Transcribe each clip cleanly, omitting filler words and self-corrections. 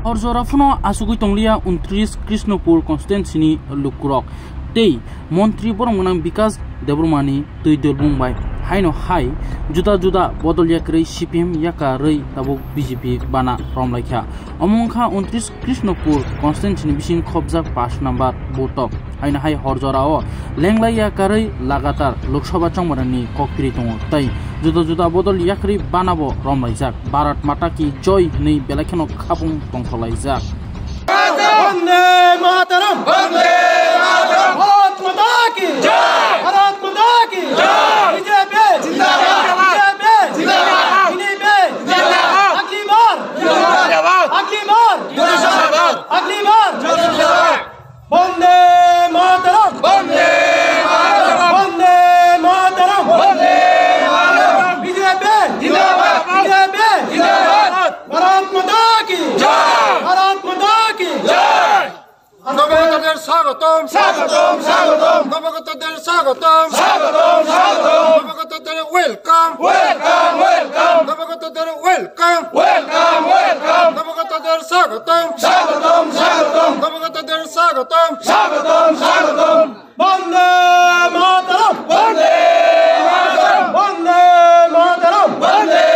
हरजराफुनो आसुगुई तंगलिया 29 कृष्णपुर कन्स्टिट्युएन्सिनि लुकुरक तै मन्त्री बरमगोनां विकास देबरमानि तै दोलबुंबाय हाइनो हाय जुदा जुदा बदल याक्रै सीपीएम याकारै ताबो बीजेपी बाना रमलाइखा अमंखा 29 कृष्णपुर कन्स्टिट्युएन्सिनि बिसिं खबजा 5 नम्बर बोतक हाइनो हाय हरजराओ लेंलाय याकारै लगातार लोकसभा चंबरनि ककपिरि दङ तै जुदा जुदा बदल याक्रै बानाबो रमलाइजाक भारत माता की जय नै बेलाखेनो खाबुं दंखलाइजाक वंदे मातरम वंदे मातरम भारत माता की जय भारत माता की जय बीजेपी जिंदाबाद बीजेपी जिंदाबाद बीजेपी जिंदाबाद अगली बार जिंदाबाद अगली बार जिंदाबाद अगली बार जिंदाबाद वंदे मातरम वंदे मातरम वंदे मातरम वंदे मातरम बीजेपी जिंदाबाद बीजेपी जिंदाबाद भारत माता की जय भारत माता की जय नवगतদের স্বাগতম স্বাগতম স্বাগতম নবগতদের স্বাগতম স্বাগতম স্বাগতম নবগতদের ওয়েলকাম ওয়েলকাম ওয়েলকাম নবগতদের ওয়েলকাম ওয়েলকাম ওয়েলকাম নবগতদের স্বাগতম স্বাগতম স্বাগতম নবগতদের স্বাগতম স্বাগতম স্বাগতম বন্দে মাতরম বন্দে মাতরম বন্দে মাতরম বন্দে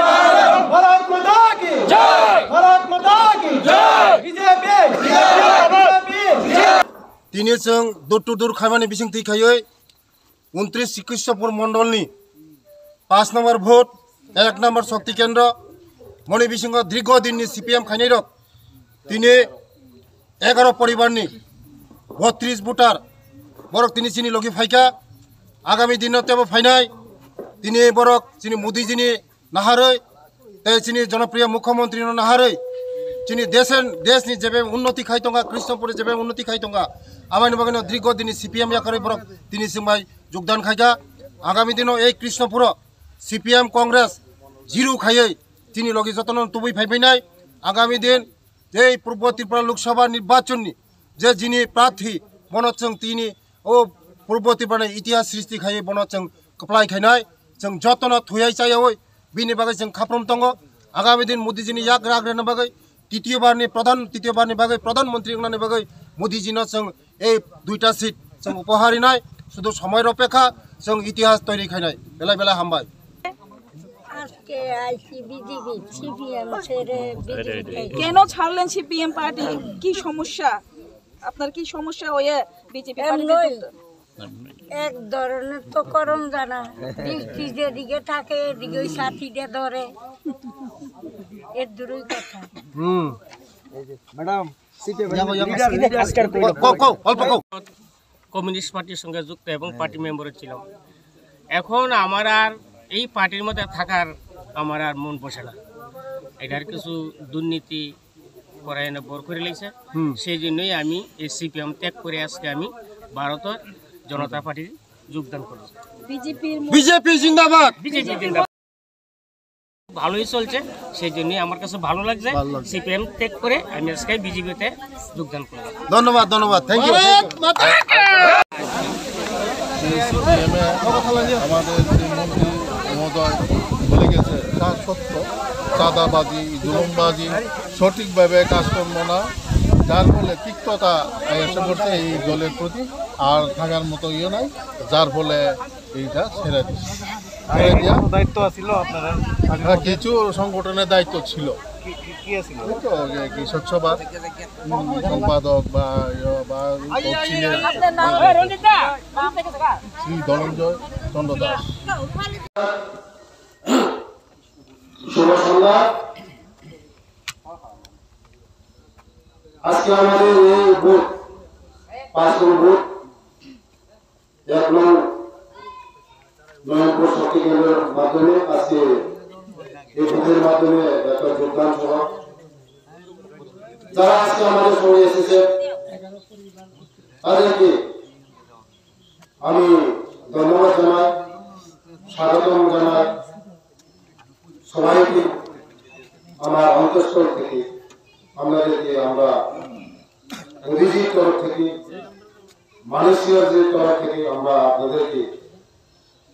মাতরম ভারত মাতা কি জয় ভারত মাতা কি জয় বিজেপি তিনি जों दर टु खामानि बिसिं थैखायै 29 कृष्णपुर मंडलनि 5 नम्बर भोट 1 नम्बर शक्ति केन्द्र मणि बिसिंग दीर्घ दिननि सीपीएम खाइनायरक तिनि 11 परिवारनि 32 भोटार बरक तिनि सिनि लगे फाइका आगामी दिनतेबो फाइनाय तिनि बरक सिनि मोदीजिनि नाहारै ते सिनि जनप्रिय मुख्यमंत्री नाहारै चिनी देशनि जेबे उन्नति खाइतंगा कृष्णपुर जेबे उन्नति खाइतंगा आमानि बागनो दीर्घ दिन सीपीएम याकरै बरक तिनि सिंबाय योगदान खाइगा आगामी दिनो ए कृष्णपुर सीपीएम कांग्रेस जिरु खायै तिनि लगे जतन तुबै फाइफैनाय आगामी दिन जे पूर्व त्रिपुरा लोकसभा निर्वाचननि जे जिनि प्रार्थी बनोचों तिनि ओ पूर्व त्रिपुरानि इतिहास सृष्टि खायै बनोचों कप्लाय खाइनाय जों जतन थुयाय चायै बिनि बागै जों खाफ्रोम दङ आगामी दिन मोदीजिनि याक राग्रेन बागै तृतीयबारनि बागै प्रधानमंत्री होननानै बागै मोदीजिनो जों ए दुइटा सीट जों उपहार होनाय शुधु समयर अपेक्षा जों इतिहास तैरि खाइनाय बेला बेला हामबाय আজকে আইসি বিজেপি সিপিএম ছেড়ে বিজেপি কেন ছাড়লেন সিপিএম পার্টি কি সমস্যা আপনার কি সমস্যা হয়ে বিজেপি পার্টি এক ধরনের তো করণ জানা বৃষ্টি যেদিকে থাকে এদিকে ওই সাথীটা ধরে এর দূরই কথা ম্যাডাম কমিউনিস্ট পার্টির সঙ্গে যুক্ত এবং পার্টি মেম্বার ছিলাম এখন আমার আর এই পার্টির মধ্যে থাকার আমার আর মন বসে না এটার কিছু দুর্নীতি করায় না বর করে লেগেছে সেই জন্যই আমি এই সিপিএম ত্যাগ করে আজকে আমি ভারতের জনতা পার্টির যোগদান করেছি বিজেপি জিন্দাবাদ বিজেপি জিন্দাবাদ ভালোই চলছে সেই জন্যই আমার কাছে ভালো লাগছে সিপিএম ত্যাগ করে আমি আজকে বিজেপিতে যোগদান করলাম ধন্যবাদ ধন্যবাদ থ্যাংক ইউ আমাদের যে মন্ত্রী মহোদয় বলে গেছে তা সত্য চাঁদাবাজি জুলুমবাজি সঠিকভাবে কাজকর্ম না যার ফলে তিক্ততা এসে পড়ছে এই দলের প্রতি আর থাকার মতো ইয়ে নাই যার ফলে এইটা ছেড়ে দিচ্ছে দায়িত্ব ছিল আপনারা কিছু সংগঠনের দায়িত্ব ছিল কি স্বচ্ছবা সম্পাদক বা শ্রী ধনঞ্জয় চন্দ্র দাস শুভ সন্ধ্যা আজকে আমাদের এই ভোট 5 নম্বর ভোট 1 নম্বর নয়নপুর শক্তি কেন্দ্রের মাধ্যমে আজকে এই ভোটের মাধ্যমে একটা যোগদান সভা যারা আজকে আমাদের সঙ্গে এসেছে তাদেরকে আমি ধন্যবাদ জানাই স্বাগতম জানাই সবাইকে আমার অন্তঃস্থল থেকে আপনাদেরকে আমরা মোদীজির তরফ থেকে মালয়েশিয়ার তরফ থেকে আমরা আপনাদেরকে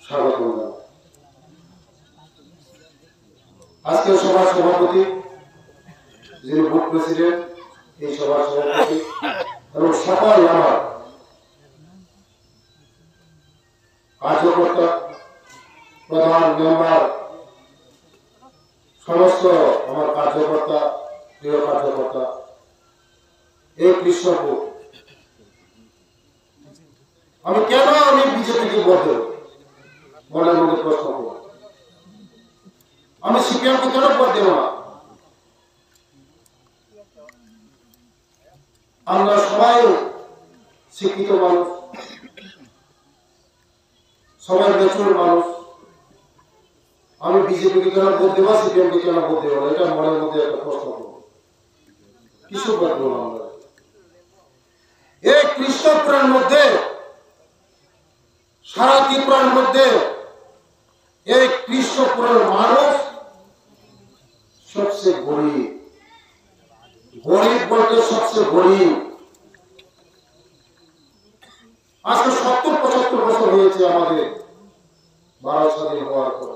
স্বাগতম জানাই আজকে সভার সভাপতি যিনি বুথ প্রেসিডেন্ট, এই সভার সভাপতি এবং সকল আমার কার্যকর্তা, প্রধান মেম্বার, সমস্ত আমার কার্যকর্তা, প্রিয় কার্যকর্তা, এই কৃষ্ণপুর আমি কেন বিজেপিকে ভোট দেব মনের মধ্যে প্রশ্ন করব। আমি সিপিএমকে কেন ভোট দেব না? আমরা সবাই শিক্ষিত মানুষ, সবাই মেচুর মানুষ। আমি বিজেপিকে কেন ভোট দেবো, সিপিএমকে কেন ভোট দেবো না, এটা মনের মধ্যে একটা প্রশ্ন করব। কিছু করবো না আমরা। এই কৃষ্ণপুরের মধ্যে, সারা ত্রিপুরার মধ্যে এই কৃষ্ণপুরের মানুষ সবচেয়ে গরিব, গরিব বলতে সবচেয়ে গরিব। আজকে 70-75 বছর হয়েছে আমাদের ভারত স্বাধীন হওয়ার পর।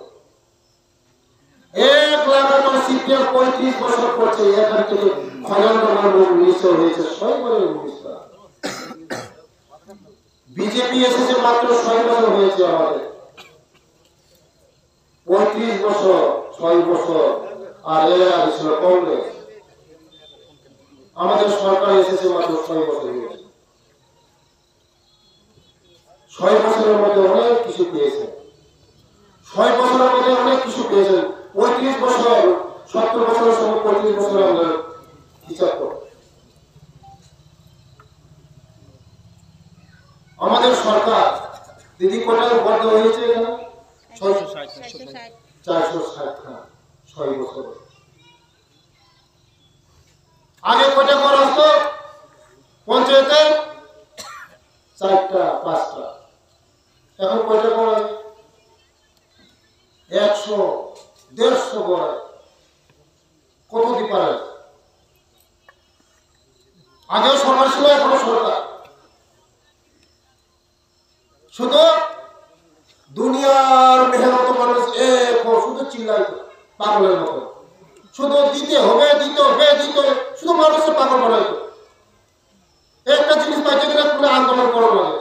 1 লাখ সিপিএম 35 বছর করছে, এখান থেকে খজানদার মিনিস্টার হয়েছে 6 বছরের মিনিস্টার। বিজেপি এসেছে মাত্র 6 বছর হয়েছে আমাদের। 35 বছর, 6 বছর, আর এরা ছিল কংগ্রেস। আমাদের সরকার এসেছে মাত্র 6 বছর হয়েছে। 6 বছরের মধ্যে অনেক কিছু পেয়েছে, 6 বছরের মধ্যে অনেক কিছু পেয়েছেন। 35 বছর, 70 বছরের সময় 35 বছর আমরা হিসাব করব। আমাদের সরকার দিদি কোটায় ভোট দেওয়া হয়েছে এখানে 460 6 বছর। আগে কয়টা ঘর আসতো পঞ্চায়েতে? 4টা 5টা। এখন কয়টা ঘর আছে? 100-150 ঘর। কত দিপার? আগেও সরকার ছিল, এখনো সরকার। শুধু দুনিয়ার মেহনত মানুষ শুধু চিল্লাই পাগলের মতো, শুধু দিতে হবে দিতে হবে দিতে, শুধু মানুষের পাগল বানাইতো। একটা জিনিস পাইতে গেলে পুরো আন্দোলন করা লাগে,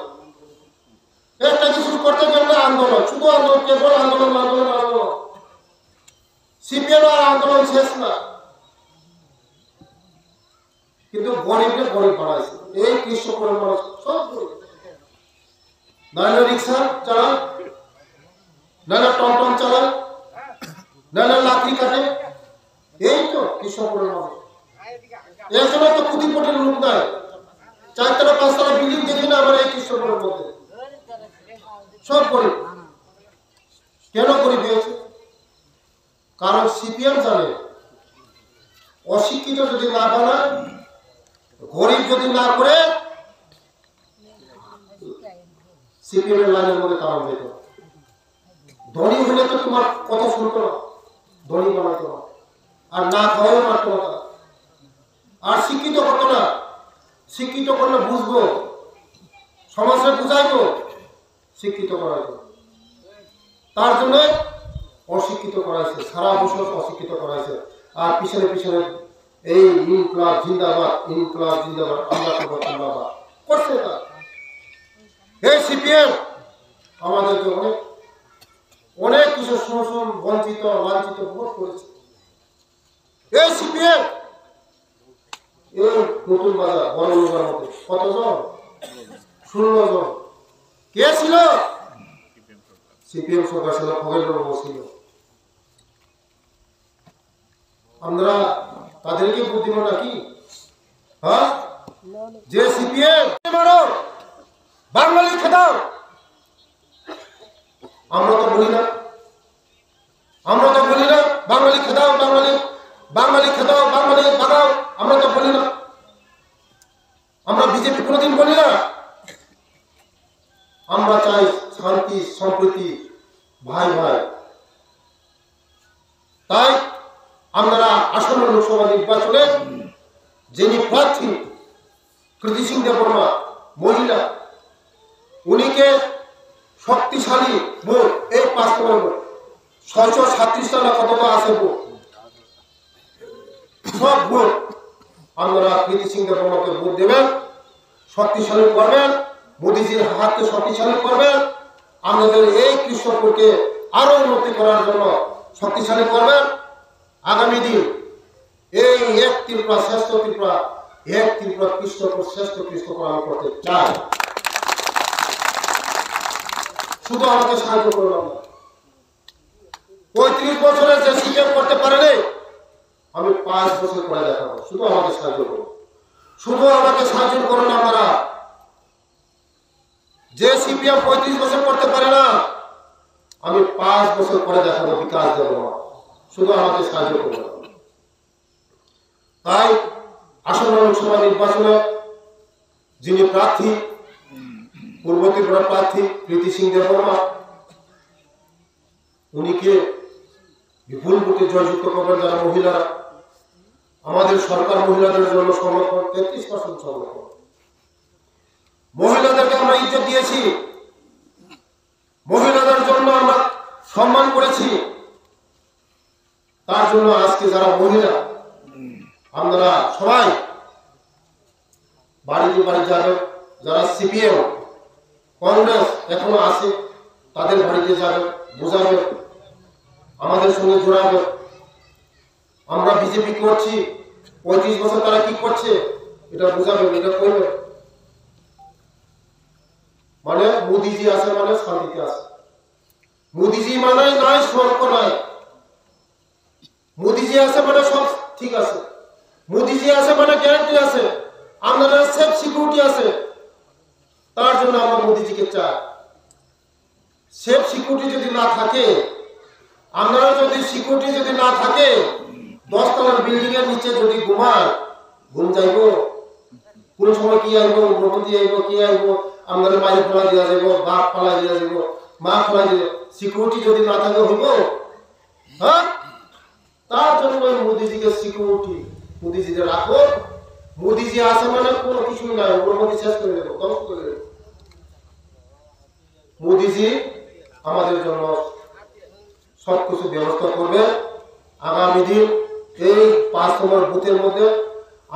একটা জিনিস করতে গেলে আন্দোলন, শুধু আন্দোলন, কেবল আন্দোলন আন্দোলন আন্দোলন। সিপিএম আর আন্দোলন শেষ না, কিন্তু গরিবকে গরিব বানাইছে। এই কৃষকের মানুষ সব গরিব। নাহলে রিক্সা চালান, নাহলে টমটম চালান, নাহলে লাকড়ি কাটে। এই তো কৃষকের মানুষ। এর জন্য তো কোটিপতির লোক নাই, 4তলা 5তলা বিল্ডিং দেখি না আমার এই কৃষকের মধ্যে। সব গরিব। কেন গরিব হয়েছে? কারণ সিপিএম জানে অশিক্ষিত যদি না বানায়, গরিব যদি না করে, সিপিএম এর লাইনের মধ্যে কারণ যেত। ধনী হলে তো তোমার কথা শুনতো না, ধনী বানাতো না, আর না খাওয়াও মারতো না, আর শিক্ষিত করতো না। শিক্ষিত করলে বুঝবো, সমাজে বুঝাইতো, শিক্ষিত করাইতো। তার জন্য অশিক্ষিত করাইছে, সারা বছর অশিক্ষিত করাইছে। আর পিছনে পিছনে এই ইনকলাব জিন্দাবাদ, ইনকলাব জিন্দাবাদ, আমরা জিন্দাবাদ করছে। তা এই সিপিএম আমাদেরকে অনেক অনেক কিছু শোষণ, বঞ্চিত, লাঞ্ছিত ভোট করেছে। এই সিপিএম এই নতুন বাজার বড়লোকের মধ্যে কতজন? 16 জন। কে ছিল? সিপিএম সরকার ছিল, খগেন্দ্রবাবু ছিল। আমরা তাদেরকে বুদ্ধি নাকি? হ্যাঁ, যে সিপিএম বাঙালি খেদাও, আমরা তো বলি না, আমরা তো বলি না বাঙালি খেদাও, বাঙালি বাঙালি খেদাও, বাঙালি বাগাও, আমরা তো বলি না। আমরা বিজেপি কোনোদিন বলি না। আমরা চাই শান্তি, সম্প্রীতি, ভাই ভাই। তাই আমরা আসন্ন লোকসভা নির্বাচনে যিনি প্রার্থী কৃতি সিং দেববর্মা, মহিলা, উনিকে শক্তিশালী ভোট, এই 5 নম্বর ভোট, 637টা না কতটা আছে ভোট, সব ভোট আপনারা প্রীতি সিং দেববর্মাকে ভোট দেবেন, শক্তিশালী করবেন, মোদীজির হাতকে শক্তিশালী করবেন, আমাদের এই কৃষ্ণপুরকে আরো উন্নতি করার জন্য শক্তিশালী করবেন। আগামী দিন এই এক ত্রিপুরা শ্রেষ্ঠ ত্রিপুরা, এক ত্রিপুরা কৃষ্ণপুর শ্রেষ্ঠ কৃষ্ণপুর আমি করতে চাই। শুধু আমাকে সাহায্য করলাম না, 35 বছরের যে সিপিএম করতে পারেনি আমি 5 বছর করে দেখাবো। শুধু আমাকে সাহায্য করুন, শুধু আমাকে সাহায্য করুন। আপনারা যে সিপিএম 35 বছর করতে পারে না আমি 5 বছর করে দেখাবো বিকাশ দেববর্মা। শুধু আমাকে সাহায্য করুন। তাই আসন্ন লোকসভা নির্বাচনে যিনি প্রার্থী, পূর্ব ত্রিপুরা প্রার্থী প্রীতি সিং দেববর্মা, উনিকে বিপুল ভোটে জয়যুক্ত করবেন। যারা মহিলারা, আমাদের সরকার মহিলাদের জন্য সংরক্ষণ 33% সংরক্ষণ, মহিলাদেরকে আমরা ইজ্জত দিয়েছি, মহিলাদের জন্য আমরা সম্মান করেছি। তার জন্য আজকে যারা মহিলা আপনারা সবাই বাড়িতে বাড়ি যাবেন। যারা সিপিএম কংগ্রেস এখনো আছে তাদের বাড়িতে যাবেন, বোঝাবেন, আমাদের সঙ্গে জোড়াবেন। আমরা বিজেপি করছি, 35 বছর তারা কি করছে এটা বোঝাবেন, এটা করবেন। মানে মোদীজি আছে মানে শান্তিতে আছে, মোদীজি মানে নাই স্বর্গ নাই, মোদীজি আছে মানে সব ঠিক আছে, মোদীজি আছে মানে গ্যারান্টি আছে, আপনারা সেফ সিকিউরিটি আছে। তার জন্য আমরা মোদীজিকে চাই। সেফ সিকিউরিটি যদি না থাকে, আপনারা যদি সিকিউরিটি যদি না থাকে, 10 তলার বিল্ডিং এর নিচে যদি ঘুমায়, ঘুম যাইব, কোন সময় কি আইব, প্রবন্ধি আইব, কি আইব, আপনাদের মাই ফেলা দিয়া যাব, বাপ ফেলা দিয়া যাব, মা ফেলা দিয়া, সিকিউরিটি যদি না থাকে হইব? হ্যাঁ, তার জন্য মোদীজিকে সিকিউরিটি, মোদীজিকে রাখো। মোদীজি আছে মানে কোনো কিছু নাই, ওর মধ্যে শেষ করে দেবো, ধ্বংস করে দেবো। মোদীজি আমাদের জন্য সবকিছু ব্যবস্থা করবে। আগামী দিন এই 5 নম্বর বুথের মধ্যে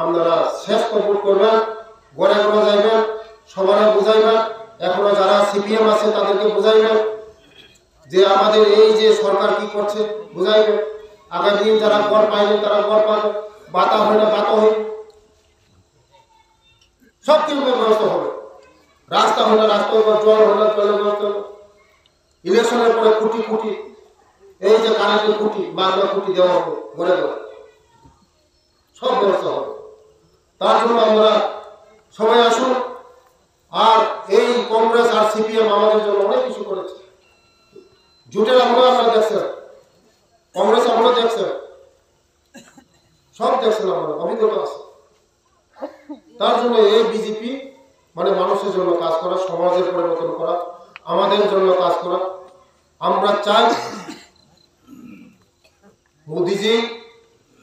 আপনারা শ্রেষ্ঠ ভোট করবেন, গড়ে গড়ে যাইবেন, সবাই বুঝাইবেন। এখনো যারা সিপিএম আছে তাদেরকে বুঝাইবেন যে আমাদের এই যে সরকার কি করছে, বুঝাইবেন। আগামী দিন যারা ঘর পাইনি তারা ঘর পাবে, বাতা হয় না বাতা হয়, সব কিছু ব্যবস্থা হবে। রাস্তা হয় না রাস্তা হবে, জল হয় না জলের ব্যবস্থা হবে। ইলেকশনের পরে খুঁটি খুঁটি, এই যে কারেন্টের খুঁটি, বাংলা খুঁটি দেওয়া হবে, ঘরে ঘরে সব ব্যবস্থা হবে। তার জন্য আমরা সবাই আসুন। আর এই কংগ্রেস আর সিপিএম আমাদের জন্য অনেক কিছু করেছে। জোটের আমলে আপনারা দেখছেন, কংগ্রেস আমলে দেখছেন, সব দেখছেন, আমরা অভিজ্ঞতা আছে। তার জন্য এই বিজেপি মানে মানুষের জন্য কাজ করা, সমাজের পরিবর্তন করা, আমাদের জন্য কাজ করা। আমরা চাই মোদীজি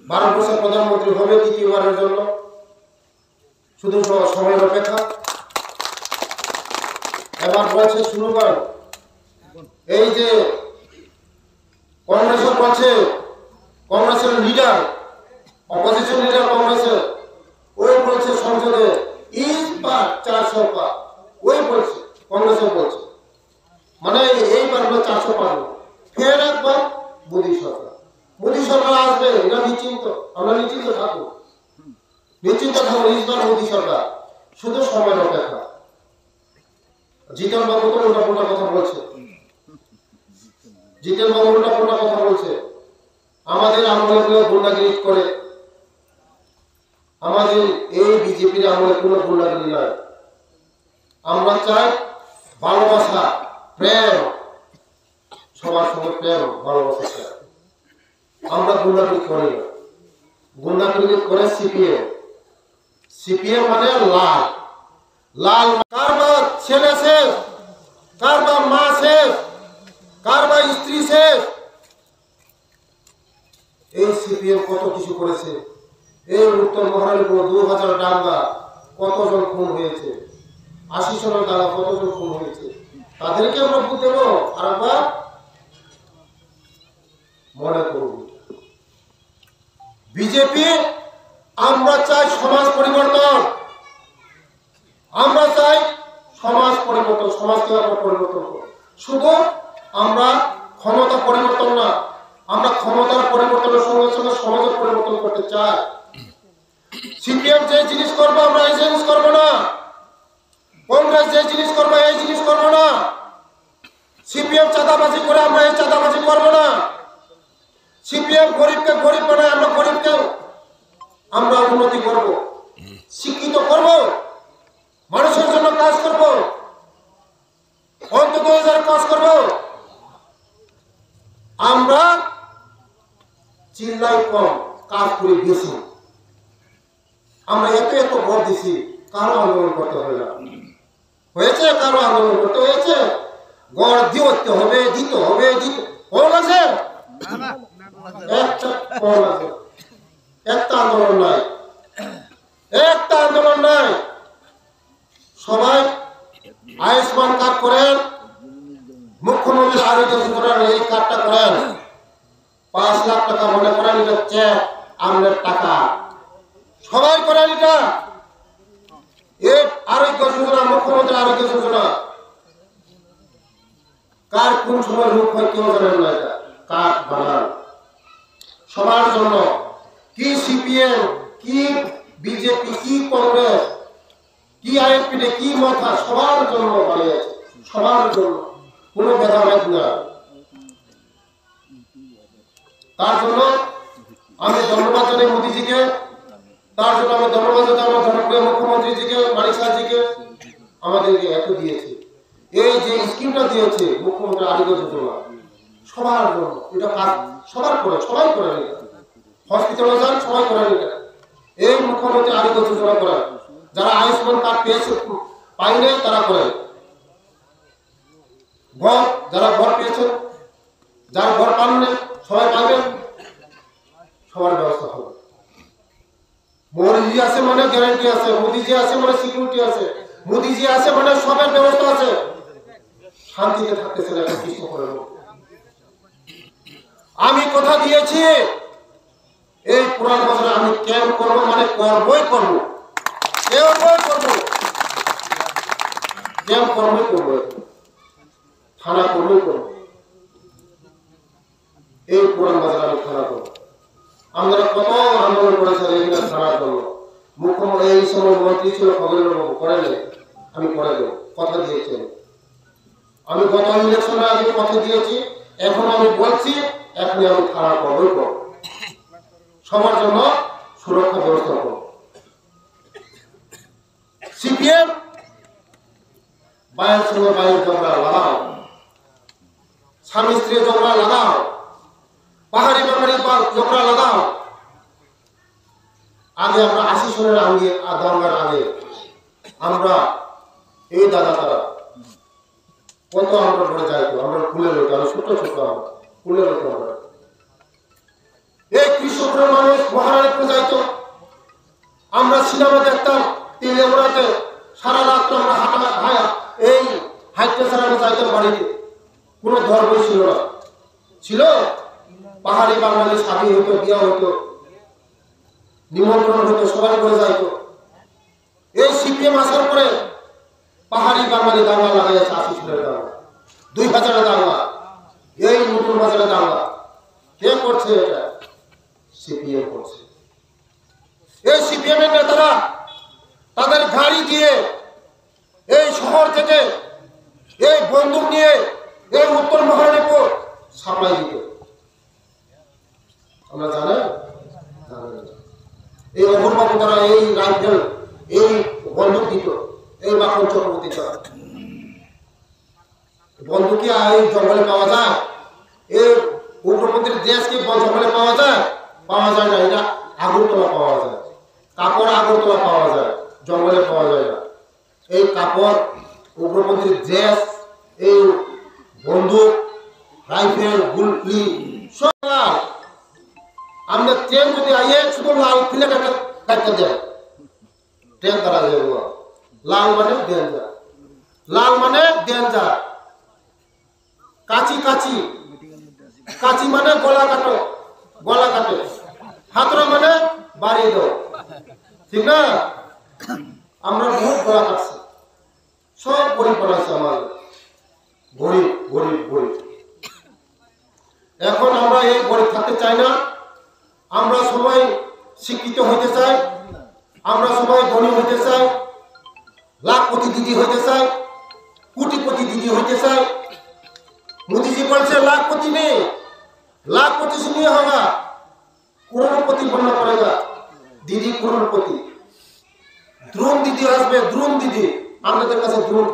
12 বছর প্রধানমন্ত্রী হবে দ্বিতীয়বারের জন্য, শুধু সময়ের অপেক্ষা। এবার বলছে শুরুবার, এই যে কংগ্রেসের বলছে, কংগ্রেসের লিডার, অপোজিশন লিডার কংগ্রেসের, ওই বলছে সংসদে ইস পার 400 পার, ওই বলছে কংগ্রেসের বলছে, মানে এইবার হলো 400 পার। ফের একবার মোদী সরকার, মোদী সরকার আসবে, এটা নিশ্চিন্ত, আমরা নিশ্চিন্ত থাকবো, নিশ্চিন্ত থাকবো। ইসবার মোদী সরকার, শুধু সময়ের অপেক্ষা। জিতেন বাবু তো উল্টা পুল্টা কথা বলছে, জিতেন বাবু উল্টা পুল্টা কথা বলছে, আমাদের আমলে গুন্ডাগিরি করে। আমাদের এই বিজেপির আমলে কোনো গুন্ডাগিরি নাই। আমরা চাই ভালোবাসা, প্রেম, সবার সঙ্গে প্রেম ভালোবাসা চাই। আমরা গুন্ডাগিরি করি না, গুন্ডাগিরি করে সিপিএম। সিপিএম মানে লাল, লাল। কারবার ছেলে শেষ, কারবার মা শেষ, কারবার স্ত্রী শেষ। এই সিপিএম কত কিছু করেছে। এই উত্তর মহারানীপুর 2000 ডাঙ্গা, কতজন খুন হয়েছে, 80 জনের ডাঙ্গা কতজন খুন হয়েছে, তাদেরকে আমরা ভোট দেব। আর একবার মনে করব, বিজেপি আমরা চাই সমাজ পরিবর্তন, আমরা চাই সমাজ পরিবর্তন, সমাজকে আমরা পরিবর্তন করব। শুধু আমরা ক্ষমতা পরিবর্তন না, আমরা ক্ষমতার পরিবর্তনের সঙ্গে সঙ্গে সমাজের পরিবর্তন করতে চাই। সিপিএম যে জিনিস করবো আমরা এই জিনিস করবো না, কংগ্রেস যে জিনিস করবো এই জিনিস করবো না, সিপিএম চাঁদাবাজি করে আমরা এই চাঁদাবাজি করবো না, সিপিএম গরিবকে গরিব বানায় আমরা গরিবকে আমরা উন্নতি করব, শিক্ষিত করব, মানুষের জন্য কাজ করব, অন্তত কাজ করব। আমরা চিল্লাই কম, কাজ করে বেশি। আমরা এত এত ভোট দিছি, কারো আন্দোলন করতে হয় না, হয়েছে? কারো আন্দোলন করতে হয়েছে? গড় দিতে হবে, দিতে হবে, দিতে কম আছে, একটা কম আছে, একটা আন্দোলন নাই, একটা আন্দোলন নাই। সবাই আয়ুষ্মান কার্ড করেন, মুখ্যমন্ত্রী আরোগ্য যোজনার এই কার্ডটা করেন, 5 লাখ টাকা মনে করেন এটা চেক আমনের টাকা, সবাই করেন এটা। এই আরোগ্য যোজনা, মুখ্যমন্ত্রী আরোগ্য যোজনা, কার কোন সময় রূপ হয় কেউ জানেন না। এটা কার্ড বানান সবার জন্য, কি সিপিএম, কি বিজেপি, কি কংগ্রেস, কি আইএনপি, কি মাথা, সবার জন্য বানিয়েছে, সবার জন্য, কোনো ভেদাভেদ না। তার জন্য আমি ধন্যবাদ জানাই মোদীজিকে, তার জন্য আমি ধন্যবাদ জানাই আমার জনপ্রিয় মুখ্যমন্ত্রীজিকে, মানিক শাহজিকে, আমাদেরকে এত দিয়েছে। এই যে স্কিমটা দিয়েছে মুখ্যমন্ত্রী আরোগ্য যোজনা, সবার জন্য, এটা কাজ সবার করে, সবাই করে, হসপিটালে যান সবাই করেন এটা। এই মুখ্যমন্ত্রী আরোগ্য যোজনা করেন, যারা আয়ুষ্মান কার্ড পেয়েছে পাই নাই তারা করেন, ঘর যারা ঘর পেয়েছেন, যারা ঘর পান নাই সবাই পাবেন, সবার ব্যবস্থা হবে। মোদীজি আছে মানে গ্যারান্টি আছে, মোদীজি আছে মানে সিকিউরিটি আছে, মোদীজি আছে মানে সবের ব্যবস্থা আছে। শান্তিতে থাকতেছে না কিছু করে। আমি কথা দিয়েছি এই পুরান বছরে আমি ক্যাম্প করবো, মানে করবই করবো, ক্যাম্প করবই করবো, থানা করবই করবো। এই পুরান বাজারে আমি থানা করবো। আমরা কত আন্দোলন করেছি এখানে থানার জন্য। মুখ্যমন্ত্রী এই সময় মন্ত্রী ছিল খগেন্দ্র বাবু, করে নেই, আমি করে দেবো, কথা দিয়েছি। আমি গত ইলেকশনে আগে কথা দিয়েছি, এখন আমি বলছি এখনই আমি থানা করবই করবো, সবার জন্য সুরক্ষা ব্যবস্থা করব। সিপিএম বাইরের সঙ্গে বাইরের ঝগড়া লাগাও, স্বামী স্ত্রী ঝগড়া লাগাও, পাহাড়ি বাঙালি ঝগড়া লাগাও। আগে আমরা 80 সনের আগে দরকার আগে আমরা এই দাদা তারা কত আমরা পড়ে যাইতো, আমরা খুলে লইতো, আমি ছোট ছোট আমরা খুলে লইতো। আমরা এই কৃষকরা মানুষ মহারানীপুর যাইতো, আমরা সিনেমা দেখতাম তেলেগুড়াতে, সারা রাত আমরা হাঁটা এই হাইটে ছাড়া আমরা যাইতাম বাড়িতে, কোনো ধর্মই ছিল না, ছিল পাহাড়ি বাঙালি শাদী হইতো, বিয়া হইতো, নিমন্ত্রণ হইতো, সবাই করে যাইতো। এই সিপিএম আসার পরে পাহাড়ি বাঙালি দাঙ্গা লাগাইছে, 80 সনের দাঙ্গা, 2000 দাঙ্গা, এই নতুন বাজারে দাঙ্গা। কে করছে এটা? সিপিএম করছে। এই সিপিএম এর নেতারা তাদের গাড়ি দিয়ে এই শহর থেকে এই বন্দুক নিয়ে এই উত্তর মহারানীপুর সাপ্লাই দিত। আমরা জানেন এই অভরবাবু তারা এই রাইফেল এই বন্দুক দিত, এই মাখন চক্রবর্তী বন্দুক কি এই জঙ্গলে পাওয়া যায়? এই উগ্রপন্থীর দেশ কি জঙ্গলে পাওয়া যায়? পাওয়া যায় না। এটা আগরতলা পাওয়া যায়, কাপড় আগরতলা পাওয়া যায়, জঙ্গলে পাওয়া যায় না। এই কাপড় উগ্রপন্থীর ড্রেস, এই বন্দুক, রাইফেল, গুলি সব লাল। আমরা ট্রেন যদি আইয়ে শুধু লাল ফিলে কাটতে দেয়, ট্রেন তারা যাবো। লাল মানে ডেঞ্জার, লাল মানে ডেঞ্জার। কাচি কাচি, কাচি মানে গলা কাটো, গলা কাটে। হাতরা মানে বাড়িয়ে দাও, ঠিক না? আমরা বহুত গলা কাটছি, সব গরিব বানাইছে আমার, গরিব গরিব গরিব। এখন আমরা এই গরিব থাকতে চাই না, আমরা সবাই শিক্ষিত হইতে চাই, আমরা সবাই ধনী হইতে চাই, লাখপতি দিদি হইতে চাই, কোটিপতি দিদি হইতে চাই। मोदी जी बोलছে लाखपति नहीं, लाखपति से नहीं होगा, करोड़पति बनना पड़ेगा। दीदी करोड़पति, ड्रोन दीदी আসবে, ड्रोन दीदी আমাদের কাছে ड्रोन